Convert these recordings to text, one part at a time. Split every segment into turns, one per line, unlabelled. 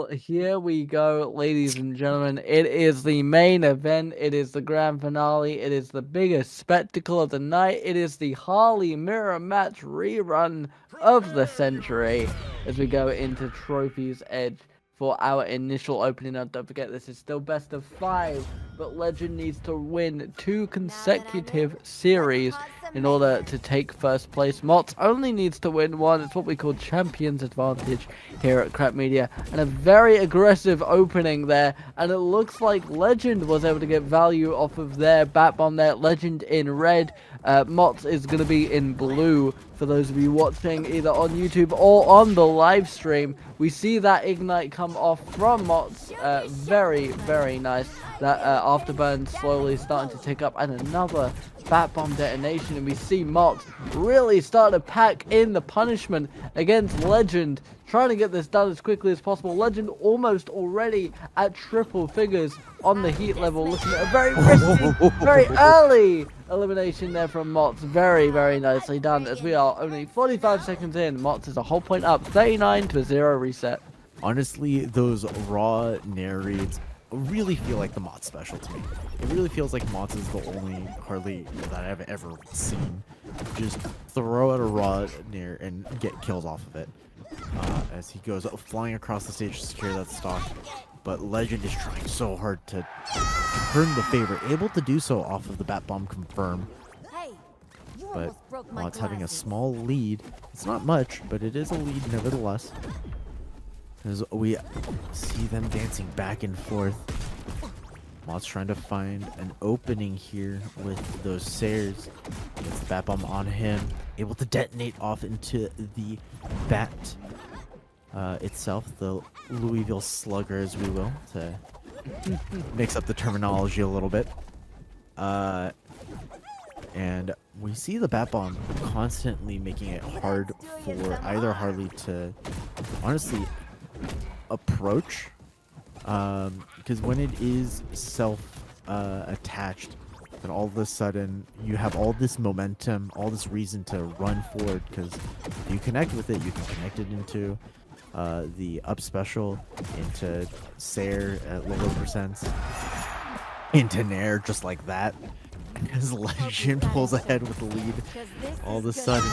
Well, here we go, ladies and gentlemen. It is the main event. It is the grand finale. It is the biggest spectacle of the night. It is the Harley mirror match rerun of the century as we go into Trophy's Edge for our initial opening. Now, don't forget, this is still best of 5, but Legend needs to win 2 consecutive series in order to take first place. Motz only needs to win 1. It's what we call Champion's Advantage here at Crap Media. And a very aggressive opening there. And it looks like Legend was able to get value off of their bat bomb there. Legend in red. Motz is going to be in blue for those of you watching either on YouTube or on the live stream. We see that ignite come off from Motz. Very, very nice. That afterburn slowly starting to tick up, and another bat bomb detonation, and we see Motz really start to pack in the punishment against Legend, trying to get this done as quickly as possible. Legend almost already at triple figures on the heat level, looking at a very risky, very early elimination there from Motz. Very, very nicely done, as we are only 45 seconds in. Motz is a whole point up, 39 to a 0 reset.
Honestly, those raw narrates really feel like the Motz special to me. It really feels like Motz is the only Harley that I've ever seen just throw out a raw nair and get kills off of it. As he goes flying across the stage to secure that stock. But Legend is trying so hard to turn the favor, able to do so off of the bat bomb confirm. But Motz having a small lead. It's not much, but it is a lead nevertheless. As we see them dancing back and forth. Motz trying to find an opening here with those Sayers. Gets the bat bomb on him. Able to detonate off into the bat itself. The Louisville Slugger, as we will, to mix up the terminology a little bit. And we see the bat bomb constantly making it hard for either Harley to honestly approach, because when it is attached, then all of a sudden you have all this momentum, all this reason to run forward, because if you connect with it, you can connect it into the up special, into Sayer at lower percents, into Nair just like that, as Legend pulls ahead with the lead all of a sudden,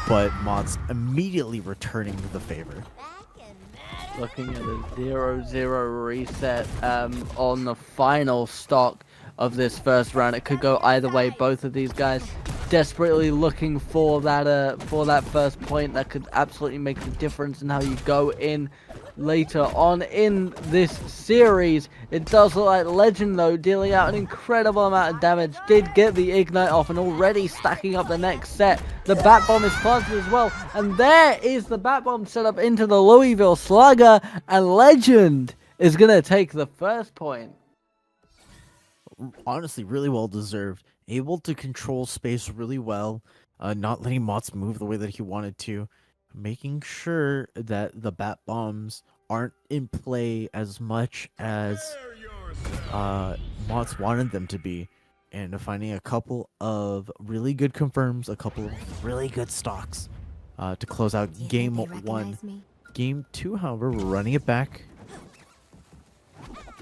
but Motz immediately returning the favor.
Looking at a 0-0 reset on the final stock of this first round. It could go either way. Both of these guys desperately looking for that first point that could absolutely make the difference in how you go in later on in this series. It does look like Legend, though, dealing out an incredible amount of damage, did get the ignite off and already stacking up the next set. The bat bomb is planted as well, and there is the bat bomb set up into the Louisville Slugger, and Legend is gonna take the first point.
Honestly, really well deserved. Able to control space really well, not letting Motz move the way that he wanted to, making sure that the bat bombs aren't in play as much as Motz wanted them to be, and finding a couple of really good confirms, a couple of really good stocks to close out game 1. Game 2, however, we're running it back.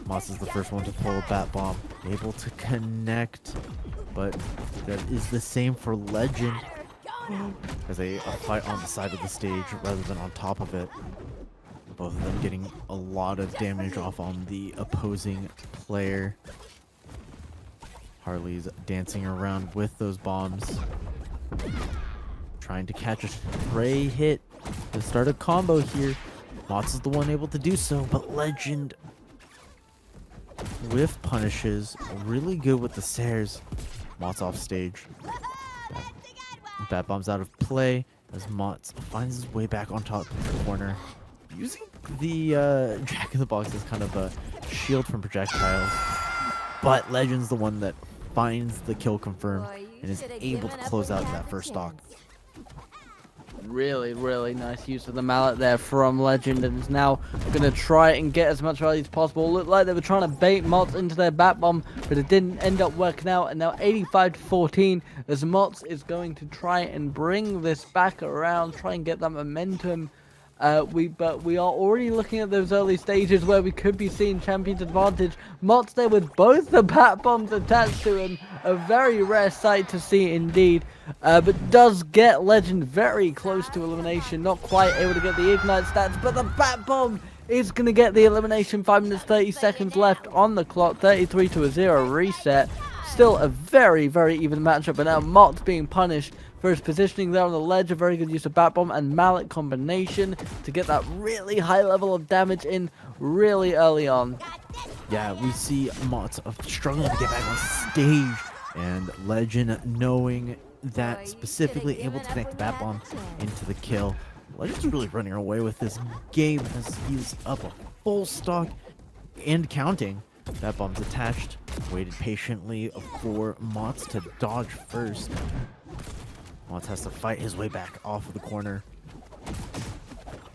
Motz is the first one to pull a bat bomb, able to connect, but that is the same for Legend, as a fight on the side of the stage rather than on top of it. Both of them getting a lot of damage off on the opposing player. Harley's dancing around with those bombs, trying to catch a stray hit to start a combo here. Motz is the one able to do so, but Legend whiff punishes, really good with the Sayers. Motz off stage. Bat bomb's out of play as Motz finds his way back on top of the corner, using the Jack-in-the-Box as kind of a shield from projectiles. But Legend's the one that finds the kill confirmed and is able to close out that first stock.
Really, really nice use of the mallet there from Legend, and is now going to try and get as much value as possible. Looked like they were trying to bait Motz into their bat bomb, but it didn't end up working out, and now 85 to 14 as Motz is going to try and bring this back around, try and get that momentum But we are already looking at those early stages where we could be seeing Champion's Advantage. Motz there with both the bat bombs attached to him. A very rare sight to see indeed. But does get Legend very close to elimination. Not quite able to get the Ignite stats, but the bat bomb is going to get the elimination. 5 minutes 30 seconds left on the clock. 33 to a 0 reset. Still a very, very even matchup. But now Motz being punished for his positioning there on the ledge. A very good use of bat bomb and mallet combination to get that really high level of damage in really early on.
Yeah, we see Motz struggling to get back on stage, and Legend knowing that, specifically able to connect the bat bomb into the kill. Legend's really running away with this game as he's up a full stock and counting. Bat bomb's attached, waited patiently for Motz to dodge first. Motz has to fight his way back off of the corner,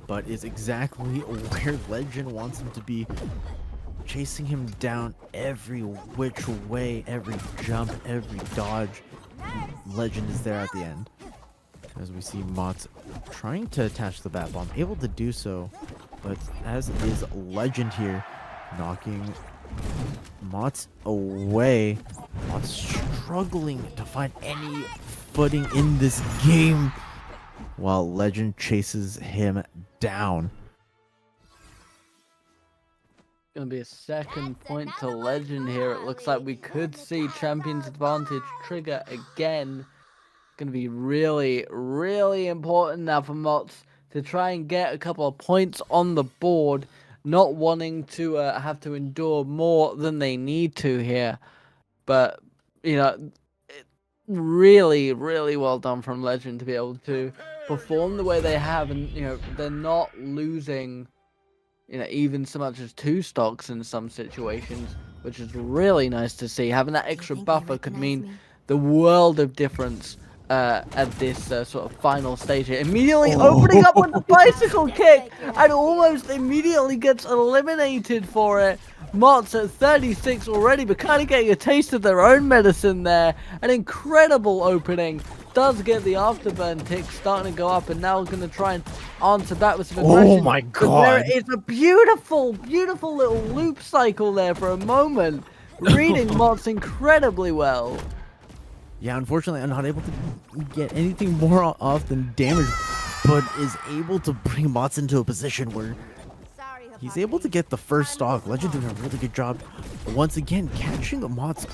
but is exactly where Legend wants him to be, chasing him down every which way, every jump, every dodge. Legend is there at the end, as we see Motz trying to attach the bat bomb, able to do so, but as is Legend here, knocking Motz away. Motz struggling to find any footing in this game, while Legend chases him down.
Gonna be a second point to Legend here. It looks like we could see Champion's Advantage trigger again. Gonna be really, really important now for Motz to try and get a couple of points on the board, not wanting to have to endure more than they need to here. But, you know, really, really well done from Legend to be able to perform the way they have, and, you know, they're not losing, you know, even so much as 2 stocks in some situations, which is really nice to see. Having that extra buffer could mean the world of difference at this sort of final stage here. Immediately opening up with the bicycle kick, and almost immediately gets eliminated for it. Motz at 36 already, but kind of getting a taste of their own medicine there. An incredible opening. Does get the afterburn tick starting to go up, and now going to try and answer back with some aggression.
Oh my
But
god!
there is a beautiful, beautiful little loop cycle there for a moment. Reading Motz incredibly well.
Yeah, unfortunately, I'm not able to get anything more off than damage, but is able to bring Motz into a position where he's able to get the first stock. Legend doing a really good job, once again, catching Motz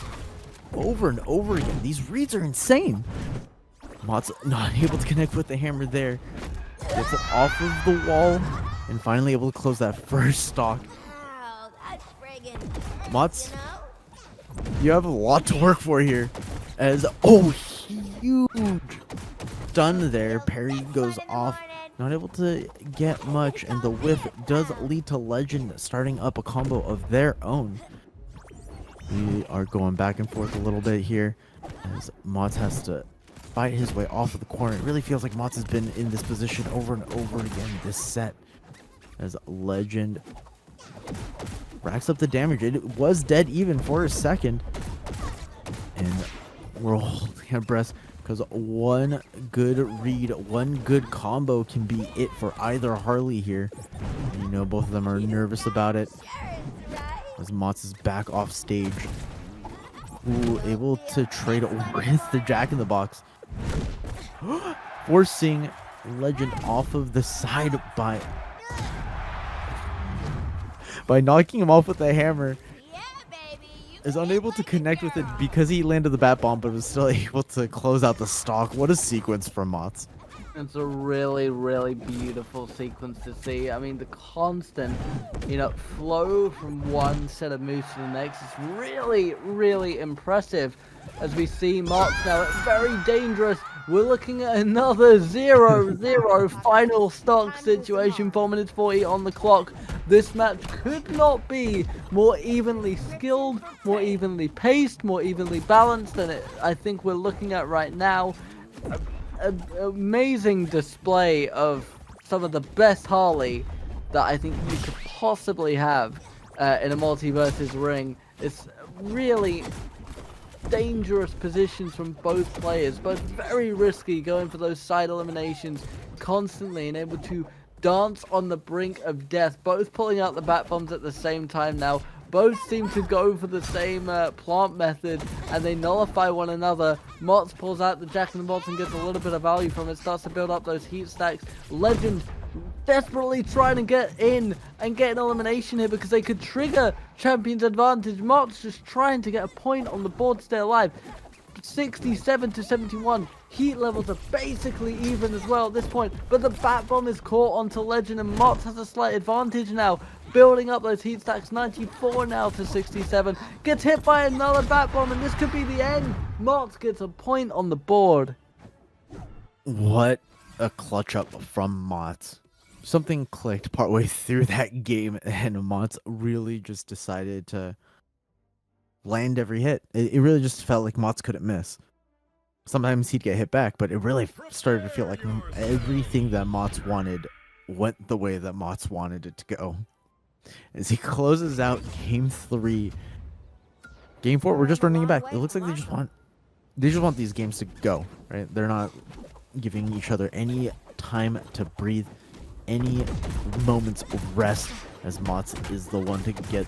over and over again. These reads are insane. Motz not able to connect with the hammer there. Gets it off of the wall, and finally able to close that first stock. Motz, you have a lot to work for here. As, huge stun there. Parry goes off. Not able to get much, and the whiff does lead to Legend starting up a combo of their own. We are going back and forth a little bit here, as Motz has to fight his way off of the corner. It really feels like Motz has been in this position over and over again this set, as Legend racks up the damage. It was dead even for a second, and we're holding our breath, because one good read, one good combo can be it for either Harley here. And you know, both of them are nervous about it, as Motz is back off stage. Ooh, able to trade with the Jack in the Box, forcing Legend off of the side by knocking him off with the hammer. Is unable to connect with it because he landed the bat bomb, but was still able to close out the stock. What a sequence from Motz.
It's a really, really beautiful sequence to see. I mean, the constant, you know, flow from one set of moves to the next is really, really impressive. As we see Motz now, it's very dangerous. We're looking at another 0-0 final stock situation. 4 minutes 40 on the clock. This match could not be more evenly skilled, more evenly paced, more evenly balanced than I think we're looking at right now. An amazing display of some of the best Harley that I think you could possibly have in a Multiversus ring. It's really dangerous positions from both players, both very risky, going for those side eliminations constantly and able to dance on the brink of death, both pulling out the bat bombs at the same time now. Both seem to go for the same plant method, and they nullify one another. Motz pulls out the Jack in the Box and gets a little bit of value from it, starts to build up those heat stacks. Legend desperately trying to get in and get an elimination here because they could trigger Champion's advantage. Motz just trying to get a point on the board to stay alive. 67 to 71. Heat levels are basically even as well at this point, but the bat bomb is caught onto Legend, and Motz has a slight advantage now, building up those heat stacks. 94 now to 67. Gets hit by another bat bomb, and this could be the end. Motz gets a point on the board.
What a clutch up from Motz. Something clicked partway through that game, and Motz really just decided to land every hit. It really just felt like Motz couldn't miss. Sometimes he'd get hit back, but it really started to feel like everything that Motz wanted went the way that Motz wanted it to go. As he closes out game 3. Game 4, we're just running it back. It looks like they just want these games to go, right? They're not giving each other any time to breathe, any moments of rest, as Motz is the one to get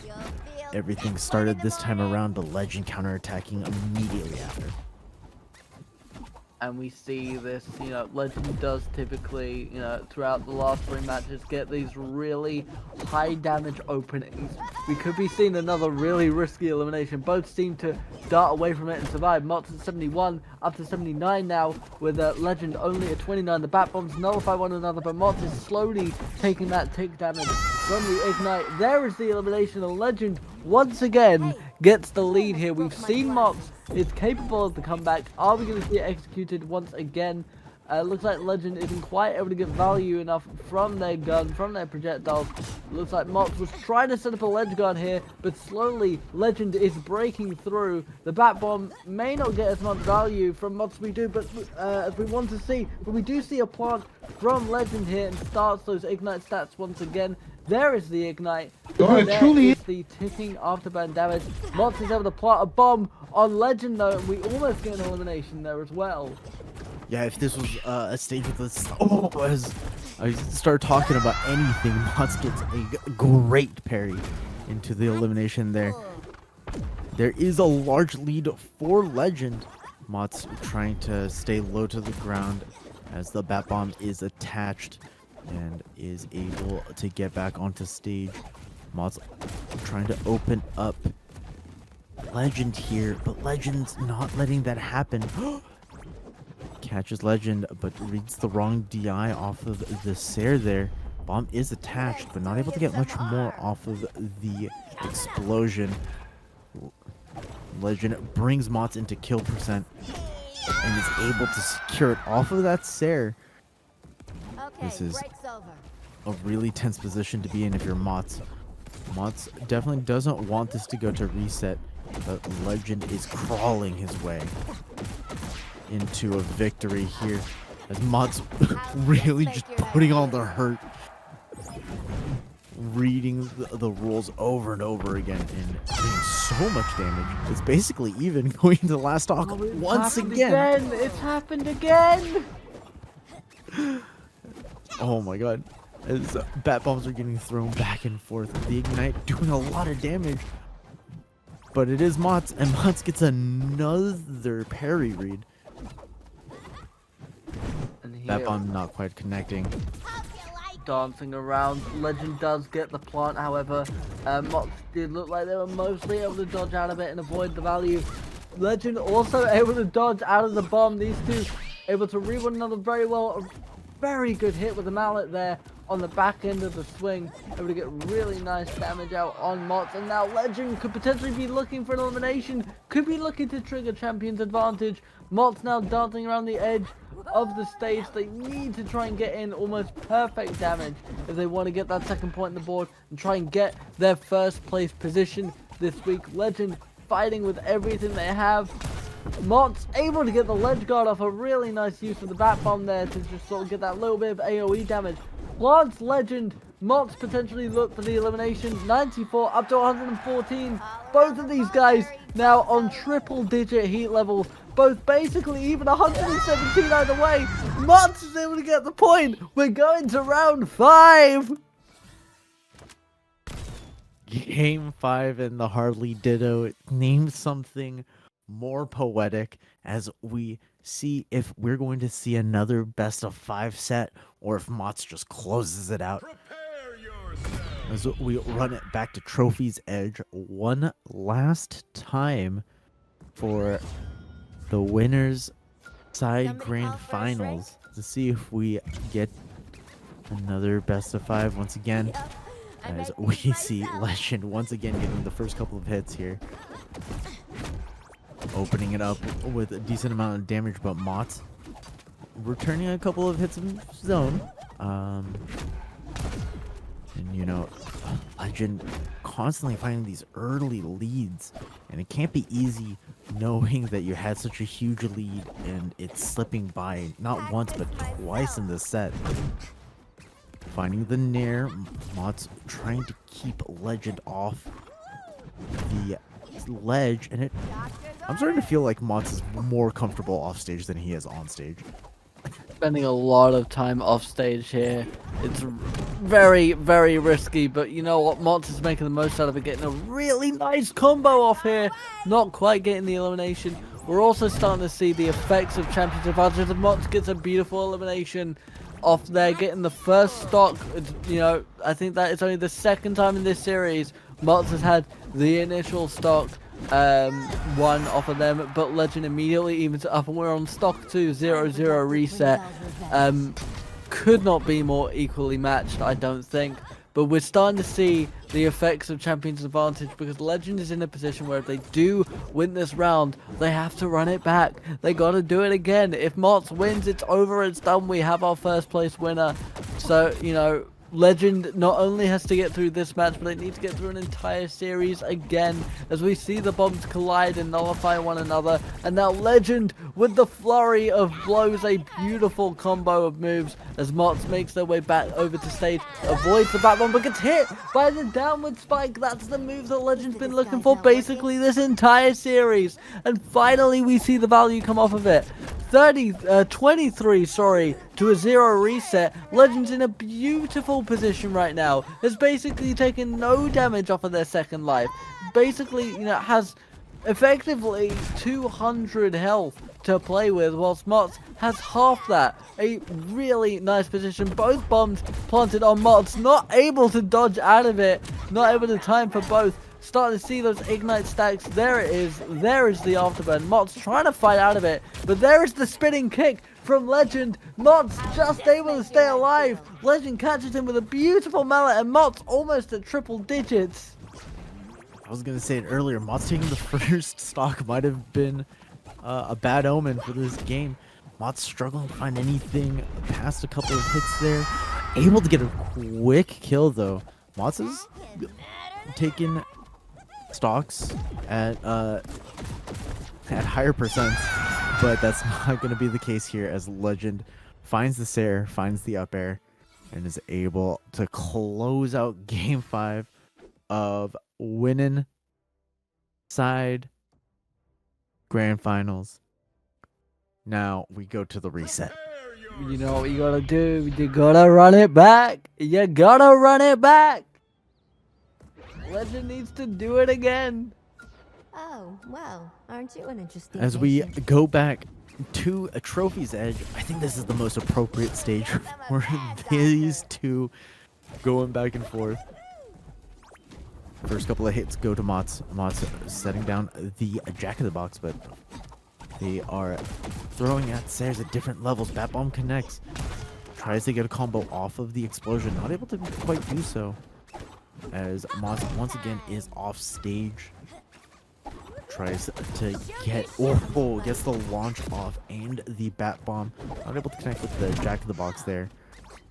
everything started this time around. The Legend counterattacking immediately after.
And we see this, Legend does typically, throughout the last 3 matches, get these really high damage openings. We could be seeing another really risky elimination. Both seem to dart away from it and survive. Motz at 71, up to 79 now, with Legend only at 29. The bat bombs nullify one another, but Motz is slowly taking that tick damage from the Ignite. There is the elimination, and Legend once again gets the lead here. We've seen Motz is capable of the comeback. Are we going to see it executed once again? Looks like Legend isn't quite able to get value enough from their gun, from their projectiles. Looks like Motz was trying to set up a ledge guard here, but slowly Legend is breaking through. The bat bomb may not get as much value from Motz we do, but as we want to see. But we do see a plant from Legend here and starts those Ignite stats once again. There is the Ignite. There is the ticking afterburn damage. Motz is able to plant a bomb on Legend though, and we almost get an elimination there as well.
Yeah, if this was a stage with this, as I start talking about anything, Motz gets a great parry into the elimination there. There is a large lead for Legend. Motz trying to stay low to the ground as the bat bomb is attached and is able to get back onto stage. Motz trying to open up Legend here, but Legend's not letting that happen. Catches Legend, but reads the wrong DI off of the Sair there. Bomb is attached, but not able to get much more off of the explosion. Legend brings Motz into kill percent and is able to secure it off of that Sair. This is a really tense position to be in if you're Motz. Motz definitely doesn't want this to go to reset, but Legend is crawling his way into a victory here, as Motz really just putting on the hurt, reading the rules over and over again and doing so much damage. It's basically even going to the last talk once again.
It's happened again.
Oh my god, as bat bombs are getting thrown back and forth, the Ignite doing a lot of damage, but it is Motz, and Motz gets another parry read. Bat bomb not quite connecting.
Dancing around. Legend does get the plant, however. Motz did look like they were mostly able to dodge out of it and avoid the value. Legend also able to dodge out of the bomb. These two able to read one another very well. A very good hit with the mallet there on the back end of the swing. Able to get really nice damage out on Motz. And now Legend could potentially be looking for an elimination. Could be looking to trigger Champion's advantage. Motz now dancing around the edge of the stage. They need to try and get in almost perfect damage if they want to get that second point on the board and try and get their first place position this week. Legend fighting with everything they have. Motz able to get the ledge guard off. A really nice use of the bat bomb there to just sort of get that little bit of AoE damage. Plants Legend Motz potentially look for the elimination. 94 up to 114. Both of these guys now on triple-digit heat levels. Both basically even 117 either way. Motz is able to get the point. We're going to round 5.
Game 5 and the Harley Ditto. Name something more poetic as we see if we're going to see another best of 5 set or if Motz just closes it out. As we run it back to Trophy's Edge one last time for the winners side grand finals to see if we get another best of 5 once again. As we see Legend once again getting the first couple of hits here. Opening it up with a decent amount of damage, but Motz returning a couple of hits of zone. And you know, Legend constantly finding these early leads. And it can't be easy knowing that you had such a huge lead and it's slipping by not once but twice in this set. Finding the Nair, Motz trying to keep Legend off the ledge, and I'm starting to feel like Motz is more comfortable off stage than he is on stage.
Spending a lot of time off stage here. It's very, very risky, but you know what? Motz is making the most out of it, getting a really nice combo off here. Not quite getting the elimination. We're also starting to see the effects of Champion's Advantage. Motz gets a beautiful elimination off there, getting the first stock. You know, I think that it's only the second time in this series Motz has had the initial stock one off of them, but Legend immediately evens it up and we're on stock 2, 0-0 reset. Could not be more equally matched, I don't think. But we're starting to see the effects of Champion's Advantage because Legend is in a position where if they do win this round, they have to run it back. They got to do it again. If Motz wins, it's over, it's done. We have our first place winner. So, you know, Legend not only has to get through this match, but they need to get through an entire series again as we see the bombs collide and nullify one another. And now Legend with the flurry of blows, a beautiful combo of moves as Motz makes their way back over to stage, avoids the back bomb but gets hit by the downward spike. That's the move that Legend's been looking for basically this entire series, and finally we see the value come off of it. 23 to a 0 reset. Legend's in a beautiful position right now. Has basically taken no damage off of their second life. Basically, you know, has effectively 200 health to play with, whilst Motz has half that. A really nice position. Both bombs planted on Motz, not able to dodge out of it, not able to time for both. Starting to see those ignite stacks. There it is. There is the afterburn. Motz trying to fight out of it, but there is the spinning kick from Legend. Motz just able to stay alive. Legend catches him with a beautiful mallet, and Motz almost at triple digits.
I was gonna say it earlier, Motz taking the first stock might have been a bad omen for this game. Motz struggling to find anything past a couple of hits there. Able to get a quick kill though. Motz is taking stocks at higher percents, but that's not going to be the case here as Legend finds the Sair, finds the up air, and is able to close out game 5 of winning side grand finals. Now we go to the reset.
You know what you gotta do? You gotta run it back. You gotta run it back. Legend needs to do it again.
Oh, well, aren't you an interesting
As we
patient?
go back to a Trophy's Edge, I think this is the most appropriate stage for these two going back and forth. First couple of hits go to Motz. Motz setting down the Jack in the Box, but they are throwing at Sairs at different levels. Bat Bomb connects. Tries to get a combo off of the explosion. Not able to quite do so. As Motz once again is off stage. Tries to get, gets the launch off and the Bat Bomb. Not able to connect with the Jack in the Box there.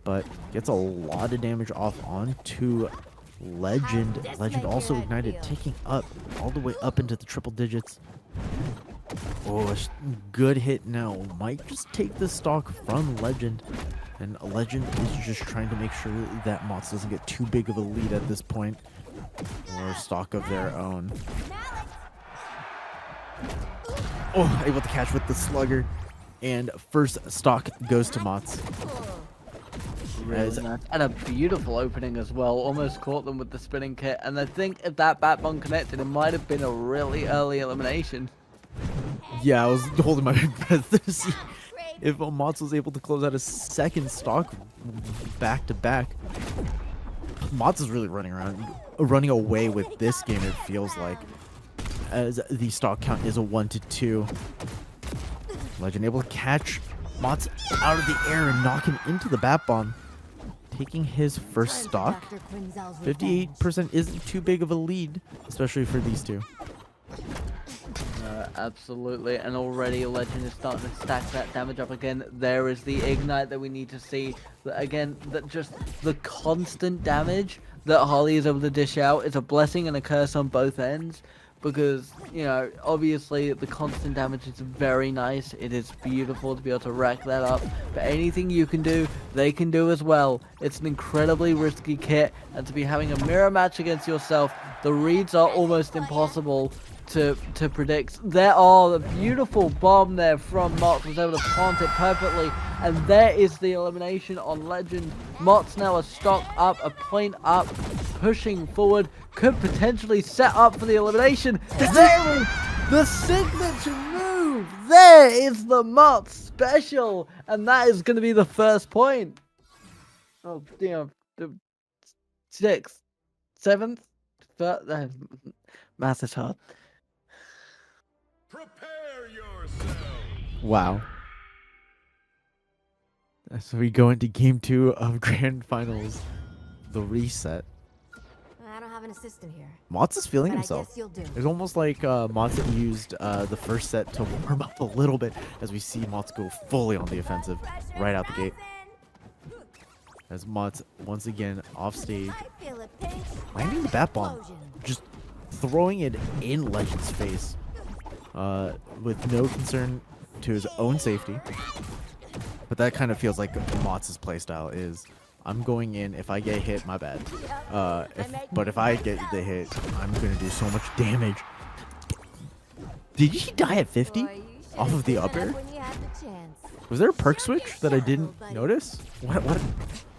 But gets a lot of damage off onto Legend. Legend also ignited, taking up all the way up into the triple digits. Oh, a good hit now. Might just take the stock from Legend. And Legend is just trying to make sure that Motz doesn't get too big of a lead at this point, or stock of their own. Oh, able to catch with the slugger, and first stock goes to Motz.
Really nice. And a beautiful opening as well. Almost caught them with the spinning kit. And I think if that bat bomb connected, it might have been a really early elimination.
Yeah, I was holding my breath to see if Motz was able to close out a second stock back to back. Motz is really running away with this game, it feels like, as the stock count is a 1-2. Legend able to catch Motz out of the air and knock him into the bat bomb, taking his first stock. 58% isn't too big of a lead, especially for these two.
Absolutely, and already Legend is starting to stack that damage up again. There is the ignite that we need to see. Again, that just the constant damage that Harley is able to dish out is a blessing and a curse on both ends. Because, you know, obviously the constant damage is very nice. It is beautiful to be able to rack that up. But anything you can do, they can do as well. It's an incredibly risky kit. And to be having a mirror match against yourself, the reads are almost impossible to predict. There are the beautiful bomb there from Motz, was able to plant it perfectly, and there is the elimination on Legend. Motz now a stock up, a point up, pushing forward, could potentially set up for the elimination. There is the signature move. There is the Motz special, and that is going to be the first point. Oh, damn. The 6th, 7th, math is hard.
Prepare yourself.
Wow. So we go into game 2 of Grand Finals, the reset.
I don't have an assistant here.
Motz is feeling
But I
himself.
guess you'll do.
It's almost like Motz used the first set to warm up a little bit, as we see Motz go fully on the offensive right out the gate. As Motz once again off stage,
I feel a pinch.
landing the bat bomb,
Explosion.
just throwing it in Legend's face, with no concern to his own safety. But that kind of feels like Motz's playstyle is, I'm going in, if I get hit, my bad. But if I get the hit, I'm going to do so much damage. Did he die at 50?
Boy, you
Off
should've
of the
stood
up
up
air?
when you had the chance.
Was there a perk switch that I didn't notice? What?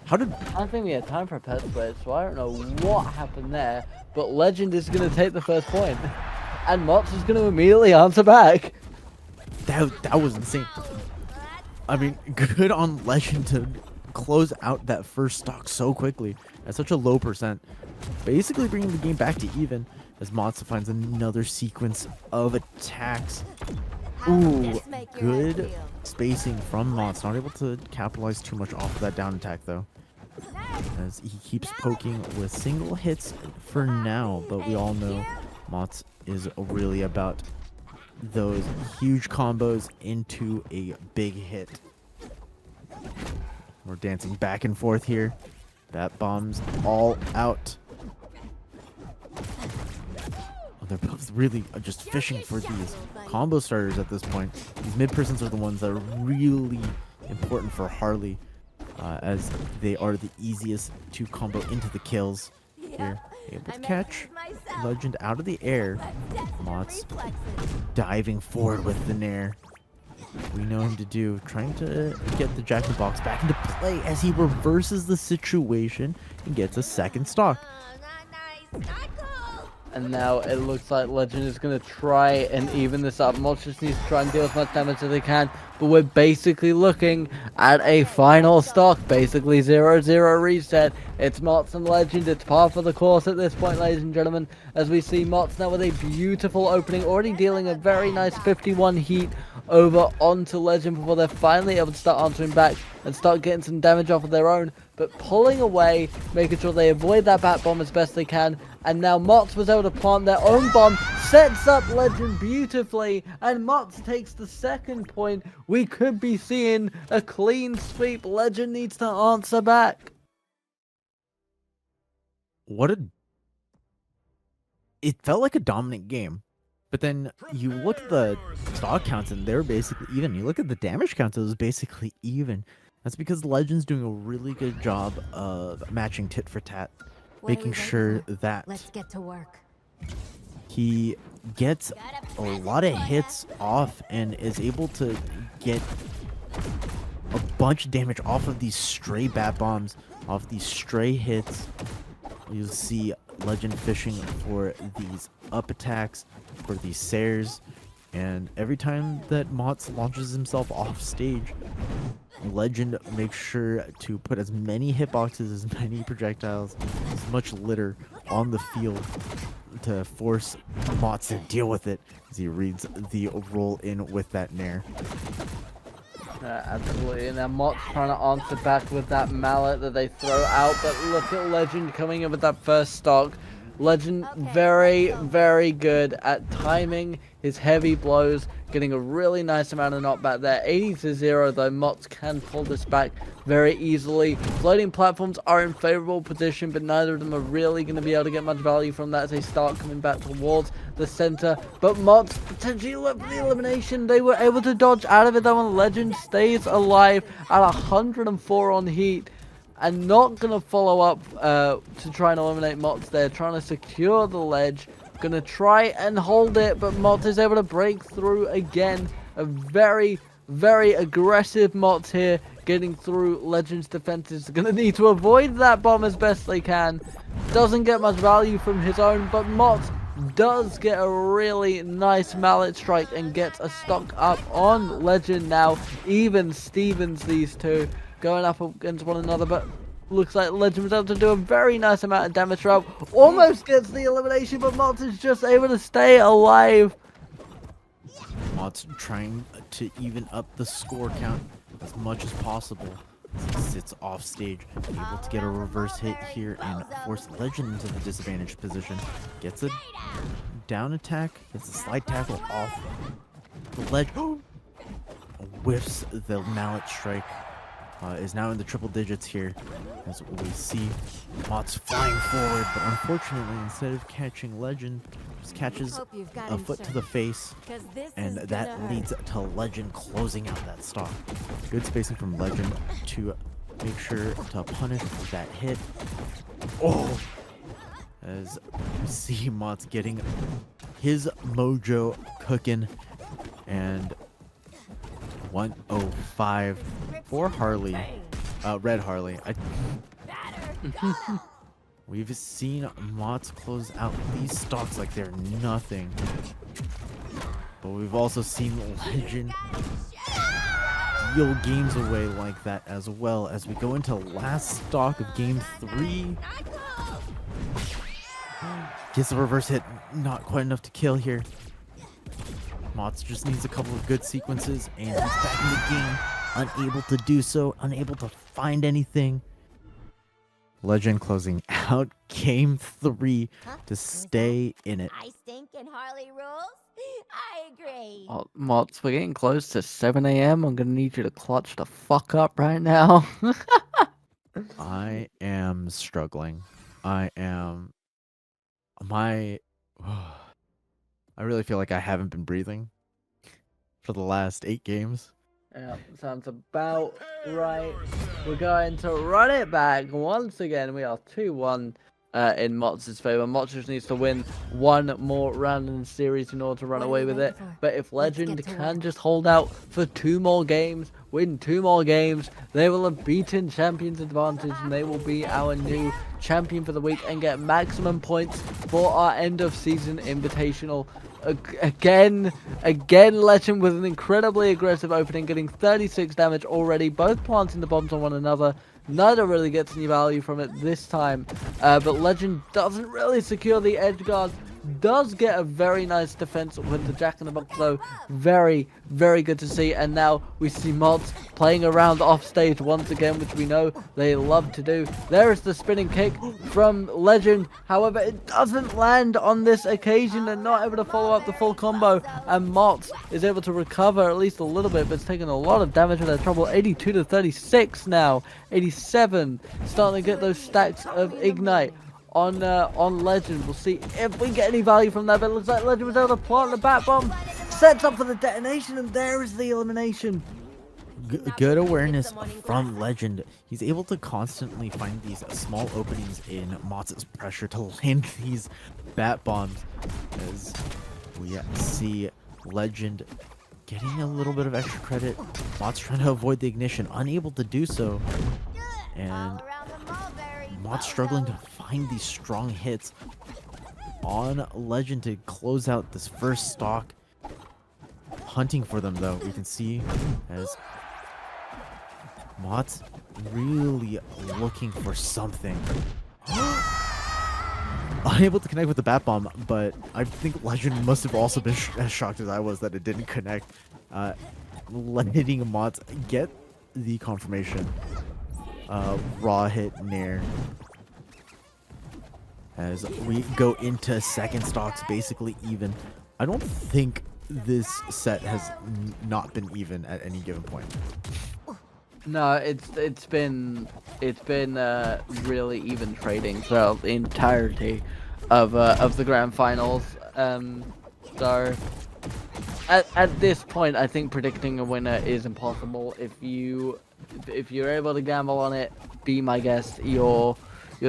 How did...
I don't think we had time for a pet switch, so I don't know what happened there. But Legend is going to take the first point. And Motz is going to immediately answer back.
That was insane. I mean, good on Legend to close out that first stock so quickly at such a low percent, basically bringing the game back to even as Motz finds another sequence of attacks. Ooh, good spacing from Motz. Not able to capitalize too much off of that down attack though, as he keeps poking with single hits for now, but we all know Motz is really about those huge combos into a big hit. We're dancing back and forth here. Bat bombs all out. Oh, they're both really just fishing for these combo starters at this point. These mid-persons are the ones that are really important for Harley, as they are the easiest to combo into the kills. Here, able to catch Legend out of the air. Motz diving forward with the nair. We know him to do, trying to get the Jack-in-the-Box back into play as he reverses the situation and gets a second stock.
And now it looks like Legend is going to try and even this up. Motz just needs to try and deal as much damage as they can. But we're basically looking at a final stock. Basically 0-0 reset. It's Motz and Legend. It's par for the course at this point, ladies and gentlemen. As we see Motz now with a beautiful opening. Already dealing a very nice 51 heat over onto Legend before they're finally able to start answering back and start getting some damage off of their own. But pulling away, making sure they avoid that bat bomb as best they can. And now Motz was able to plant their own bomb, sets up Legend beautifully, and Motz takes the second point. We could be seeing a clean sweep. Legend needs to answer back.
It felt like a dominant game. But then you look at the stock counts and they're basically even. You look at the damage counts, it was basically even. That's because Legend's doing a really good job of matching tit for tat,
What are we
making
waiting
sure
for?
that
Let's get to work.
he gets a lot of hits off and is able to get a bunch of damage off of these stray bat bombs, off these stray hits. You'll see Legend fishing for these up attacks, for these Sayers, and every time that Motz launches himself off stage, Legend makes sure to put as many hitboxes, as many projectiles, as much litter on the field to force Motz to deal with it as he reads the roll in with that Nair.
Absolutely, and now Motz trying to answer back with that mallet that they throw out, but look at Legend coming in with that first stock. Legend very, very good at timing his heavy blows, getting a really nice amount of knockback there. 80-0 though, Motz can pull this back very easily. Floating platforms are in favorable position, but neither of them are really going to be able to get much value from that as they start coming back towards the center. But Motz potentially look for the elimination. They were able to dodge out of it though, and Legend stays alive at 104 on heat. And not going to follow up to try and eliminate Motz there. Trying to secure the ledge. Going to try and hold it, but Motz is able to break through again. A very, very aggressive Motz here. Getting through Legend's defenses. Going to need to avoid that bomb as best they can. Doesn't get much value from his own, but Motz does get a really nice mallet strike and gets a stock up on Legend now. Even Stevens, these two going up against one another, but looks like Legend was able to do a very nice amount of damage throughout. Almost gets the elimination, but Motz is just able to stay alive.
Motz trying to even up the score count as much as possible. He sits off stage, able to get a reverse hit here and force Legend into the disadvantaged position. Gets a down attack, gets a slide tackle off the ledge. Whiffs the mallet strike. Is now in the triple digits here, as we see Motz flying forward, but unfortunately, instead of catching Legend, just catches a foot to the face, and that leads to Legend closing out that stock. Good spacing from Legend to make sure to punish that hit. Oh! As we see Motz getting his mojo cooking, and 105 for Harley, Red Harley. We've seen Motz close out these stocks like they're nothing, but we've also seen Legend steal games away like that as well. As we go into last stock of game 3, gets the reverse hit, not quite enough to kill here. Motz just needs a couple of good sequences, and he's back in the game, unable to do so, unable to find anything. Legend closing out game 3 to stay in it.
I stink and Harley rules. I agree.
Oh, Motz, we're getting close to 7 a.m. I'm going to need you to clutch the fuck up right now.
I am struggling. I really feel like I haven't been breathing for the last 8 games.
Yeah, sounds about right. We're going to run it back once again. We are 2-1 in Motz's favor. Motz just needs to win one more round in the series in order to run away with it. But if Legend can just hold out for 2 more games, win 2 more games, they will have beaten Champion's Advantage, and they will be our new champion for the week and get maximum points for our end of season invitational. Again, Legend with an incredibly aggressive opening, getting 36 damage already, both planting the bombs on one another. Neither really gets any value from it this time, but Legend doesn't really secure the edge guard. Does get a very nice defense with the Jack in the Box though. Very, very good to see. And now we see Motz playing around off stage once again, which we know they love to do. There is the spinning kick from Legend. However, it doesn't land on this occasion. They're not able to follow up the full combo, and Motz is able to recover at least a little bit, but it's taken a lot of damage with their trouble. 82-36 now. 87. Starting to get those stacks of Ignite on Legend. We'll see if we get any value from that, but it looks like Legend was able to plant the bat bomb, sets up for the detonation, and there is the elimination.
Good awareness from Legend. He's able to constantly find these small openings in Motz's pressure to land these bat bombs. As we see Legend getting a little bit of extra credit. Motz trying to avoid the ignition, unable to do so. And Motz struggling to find these strong hits on Legend to close out this first stock. Hunting for them though, we can see as Motz really looking for something. Unable to connect with the bat bomb, but I think Legend must have also been as shocked as I was that it didn't connect. Letting Motz get the confirmation. Raw hit Nair. As we go into second stocks, basically even. I don't think this set has not been even at any given point.
No, it's been really even trading throughout the entirety of the grand finals. So at this point, I think predicting a winner is impossible. If you're able to gamble on it, be my guest. You're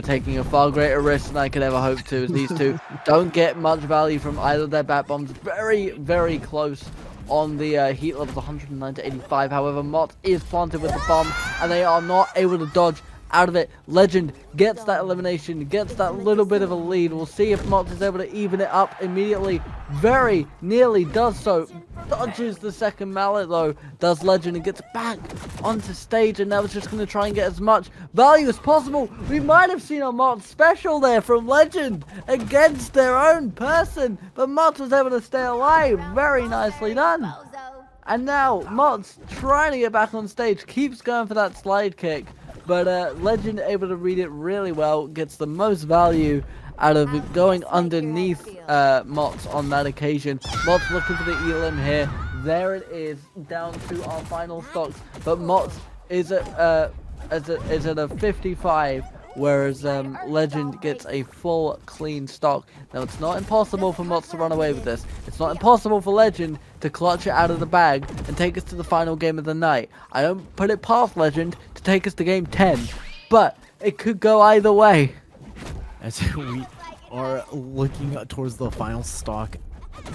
taking a far greater risk than I could ever hope to, as these two don't get much value from either of their bat bombs. Very, very close on the heat levels, 109 to 85. However, Motz is planted with the bomb, and they are not able to dodge out of it. Legend gets that elimination, gets that little bit of a lead. We'll see if Motz is able to even it up immediately. Very nearly does so. Dodges the second mallet though. Does Legend and gets back onto stage, and now it's just going to try and get as much value as possible. We might have seen a Motz special there from Legend against their own person, but Motz was able to stay alive. Very nicely done. And now Motz trying to get back on stage, keeps going for that slide kick. But Legend able to read it really well, gets the most value out of it going underneath Motz on that occasion. Motz looking for the elim here. There it is, down to our final stocks. But Motz is at a 55, whereas Legend gets a full clean stock. Now it's not impossible for Motz to run away with this. It's not impossible for Legend to clutch it out of the bag and take us to the final game of the night. I don't put it past Legend to take us to game 10, but it could go either way.
As we are looking towards the final stock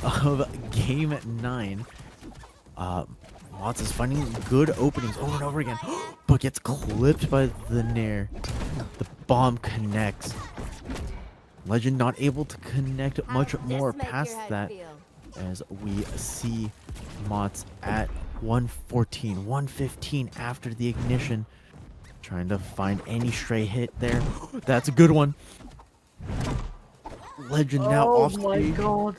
of game 9, Motz is finding good openings over and over again, but gets clipped by the Nair. The bomb connects. Legend not able to connect much more past that, as we see Motz at 114, 115 after the ignition. Trying to find any stray hit there. That's a good one. Legend now off stage.
Oh my god.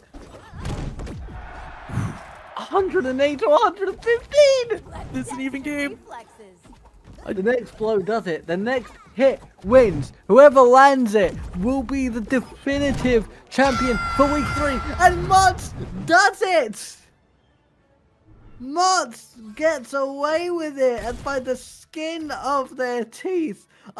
108 to 115!
This is an even game.
The next blow does it. The next hit wins. Whoever lands it will be the definitive champion for week 3. And Motz does it! Motz gets away with it, and by the skin of their teeth.